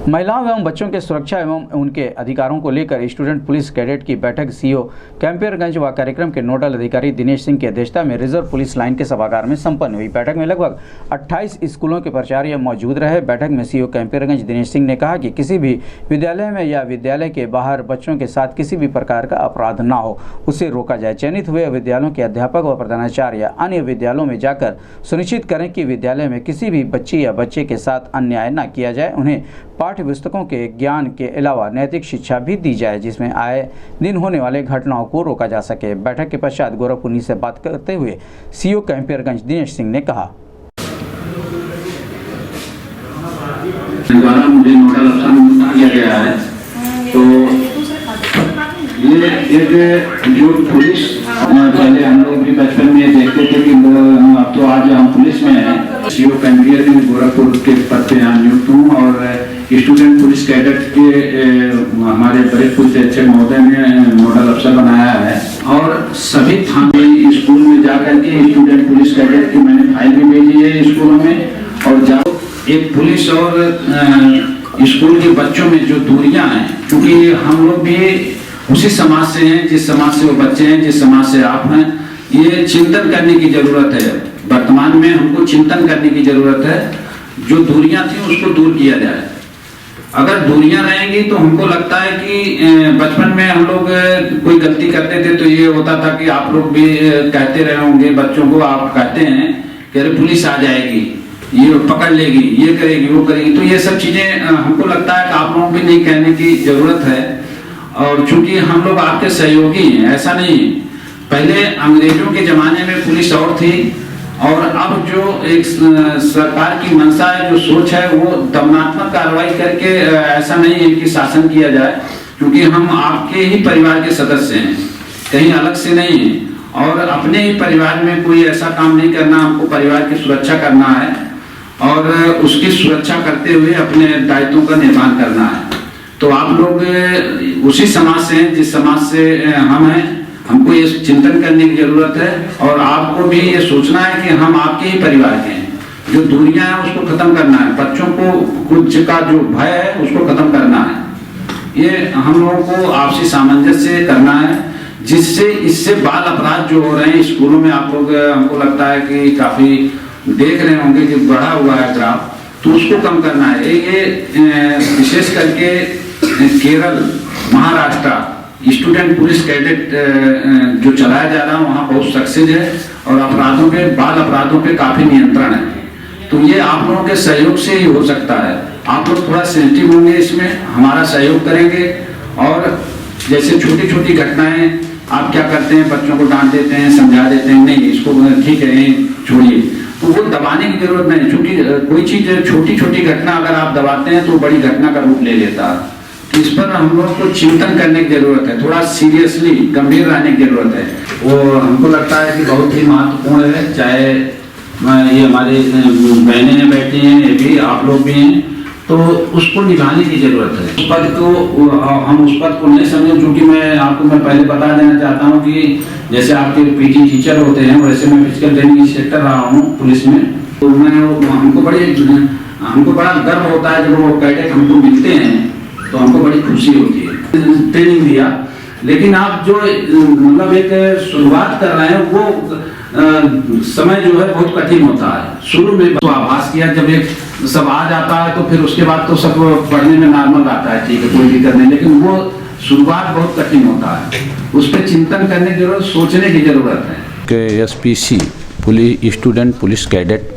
महिलाओं एवं बच्चों के सुरक्षा एवं उनके अधिकारों को लेकर स्टूडेंट पुलिस कैडेट की बैठक सीओ कैंपियरगंज व कार्यक्रम के नोडल अधिकारी दिनेश सिंह की अध्यक्षता में रिजर्व पुलिस लाइन के सभागार में संपन्न हुई। बैठक में लगभग 28 स्कूलों के प्राचार्य मौजूद रहे। बैठक में सीओ कैंपियरगंज दिनेश सिंह ने कहा कि किसी भी विद्यालय में या विद्यालय के बाहर बच्चों के साथ किसी भी प्रकार का अपराध न हो, उसे रोका जाए। चयनित हुए विद्यालयों के अध्यापक व प्रधानाचार्य या अन्य विद्यालयों में जाकर सुनिश्चित करें कि विद्यालय में किसी भी बच्ची या बच्चे के साथ अन्याय न किया जाए। उन्हें पाठ्य पुस्तकों के ज्ञान के अलावा नैतिक शिक्षा भी दी जाए, जिसमें आए दिन होने वाले घटनाओं को रोका जा सके। बैठक के पश्चात गोरखपुर से बात करते हुए सीओ कैंपियरगंज दिनेश सिंह ने कहा, द्वारा मुझे नोडल अफसर नियुक्त किया गया है। तो ये एक जो पुलिस पहले हम लोग भी बचपन में देखते थे कि अब तो आज हम पुलिस में हैं। सीओ कैंपियरगंज गोरखपुर के पद पे यहाँ नियुक्त हूँ और स्टूडेंट पुलिस कैडेट के हमारे वरिष्ठ पुलिस अधीक्षक महोदय ने नोडल अफसर बनाया है और सभी थाने स्कूल में जाकर के स्टूडेंट पुलिस कैडेट की मैंने फाइल भी भेजी है स्कूलों में। और जाओ एक पुलिस और स्कूल के बच्चों में जो दूरियां हैं, क्योंकि हम लोग भी उसी समाज से हैं जिस समाज से वो बच्चे हैं, जिस समाज से आप हैं, ये चिंतन करने की जरूरत है। वर्तमान में हमको चिंतन करने की जरूरत है। जो दूरियां थी उसको दूर किया जाए। अगर दूरियां रहेंगी तो हमको लगता है कि बचपन में हम लोग कोई गलती करते थे तो ये होता था कि आप लोग भी कहते रहे होंगे बच्चों को, आप कहते हैं कि अरे पुलिस आ जाएगी, ये पकड़ लेगी, ये करेगी, वो करेगी। तो ये सब चीजें हमको लगता है कि आप लोगों को नहीं कहने की जरूरत है। और चूंकि हम लोग आपके सहयोगी हैं, ऐसा नहीं। पहले अंग्रेजों के जमाने में पुलिस और थी और अब जो एक सरकार की मंशा है, जो सोच है, वो दमनात्मक कार्रवाई करके ऐसा नहीं है कि शासन किया जाए, क्योंकि हम आपके ही परिवार के सदस्य हैं, कहीं अलग से नहीं है। और अपने ही परिवार में कोई ऐसा काम नहीं करना, हमको परिवार की सुरक्षा करना है और उसकी सुरक्षा करते हुए अपने दायित्वों का निर्वहन करना है। तो आप लोग उसी समाज से हैं जिस समाज से हम हैं। हमको ये चिंतन करने की जरूरत है और आपको भी ये सोचना है कि हम आपके ही परिवार के हैं। जो दूरियां हैं उसको खत्म करना है, बच्चों को कुछ का जो भय है उसको खत्म करना है। ये हम लोगों को आपसी सामंजस्य करना है, जिससे इससे बाल अपराध जो हो रहे हैं स्कूलों में, आप लोग हमको लगता है कि काफी देख रहे होंगे कि बढ़ा हुआ है ग्राफ, तो उसको कम करना है। ये विशेष करके Kerala, Maharashtra student police cadet जो चलाया जा रहा है वहाँ बहुत सक्सेस है और अपराधों पे, बाल अपराधों पे काफी नियंत्रण है। तो ये आप लोगों के सहयोग से ही हो सकता है। आप लोग थोड़ा सेंसिटिव होंगे, इसमें हमारा सहयोग करेंगे। और जैसे छोटी छोटी घटनाएं आप क्या करते हैं, बच्चों को डांट देते हैं, समझा देते हैं, नहीं इसको ठीक है छोड़िए, तो वो दबाने की जरूरत नहीं। क्योंकि कोई चीज छोटी छोटी घटना अगर आप दबाते हैं तो बड़ी घटना का रूप ले लेता है। इस पर हम लोग को चिंतन करने की जरूरत है, थोड़ा सीरियसली गंभीर रहने की जरूरत है। वो हमको लगता है कि बहुत ही महत्वपूर्ण है। चाहे ये हमारे बहनें बैठी हैं, ये भी आप लोग भी हैं, तो उसको निभाने की जरूरत है। उस पद को हम उस पद को नहीं समझे, क्योंकि मैं पहले बता देना चाहता हूँ कि जैसे आपके पीटी टीचर होते हैं, वैसे मैं फिजिकल ट्रेनिंग इंस्ट्रक्टर रहा हूँ पुलिस में। तो हमको बड़ा गर्व होता है जब वो कैडेट हमको मिलते हैं, तो हमको बड़ी खुशी होती है। ट्रेनिंग दिया, लेकिन आप जो मतलब एक शुरुआत कर रहे हैं वो समय जो है बहुत कठिन होता है। शुरू में तो आभास किया, जब एक सब आ जाता है तो फिर उसके बाद तो सब पढ़ने में नॉर्मल आता है, ठीक है, कोई दिक्कत नहीं। लेकिन वो शुरुआत बहुत कठिन होता है, उस पर चिंतन करने की जरूरत, सोचने की जरूरत है। SPC police student police cadet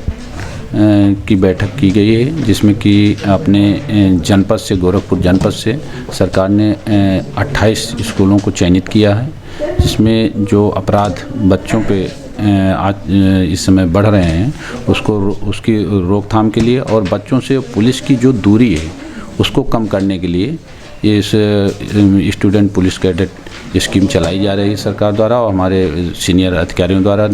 की बैठक की गई है, जिसमें कि अपने जनपद से, गोरखपुर जनपद से सरकार ने 28 स्कूलों को चयनित किया है, जिसमें जो अपराध बच्चों पे आज इस समय बढ़ रहे हैं उसकी रोकथाम के लिए और बच्चों से पुलिस की जो दूरी है उसको कम करने के लिए इस स्टूडेंट पुलिस कैडेट स्कीम चलाई जा रही है सरकार द्वारा। और हमारे सीनियर अधिकारियों द्वारा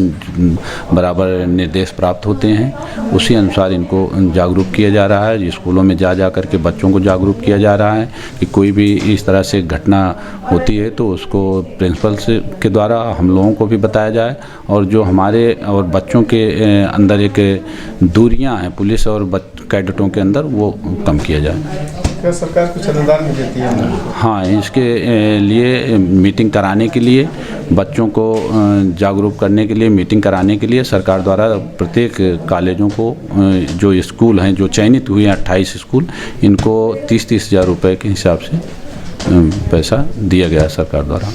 बराबर निर्देश प्राप्त होते हैं, उसी अनुसार इनको जागरूक किया जा रहा है। स्कूलों में जा करके बच्चों को जागरूक किया जा रहा है कि कोई भी इस तरह से घटना होती है तो उसको प्रिंसिपल के द्वारा हम लोगों को भी बताया जाए, और जो हमारे और बच्चों के अंदर एक दूरियां हैं पुलिस और कैडेटों के अंदर वो कम किया जाए। क्या सरकार कुछ अनुदान भी देती है? हाँ, इसके लिए मीटिंग कराने के लिए, बच्चों को जागरूक करने के लिए, मीटिंग कराने के लिए सरकार द्वारा प्रत्येक कॉलेजों को जो स्कूल हैं, जो चयनित हुए हैं 28 स्कूल, इनको 30-30 हज़ार रुपये के हिसाब से पैसा दिया गया है सरकार द्वारा।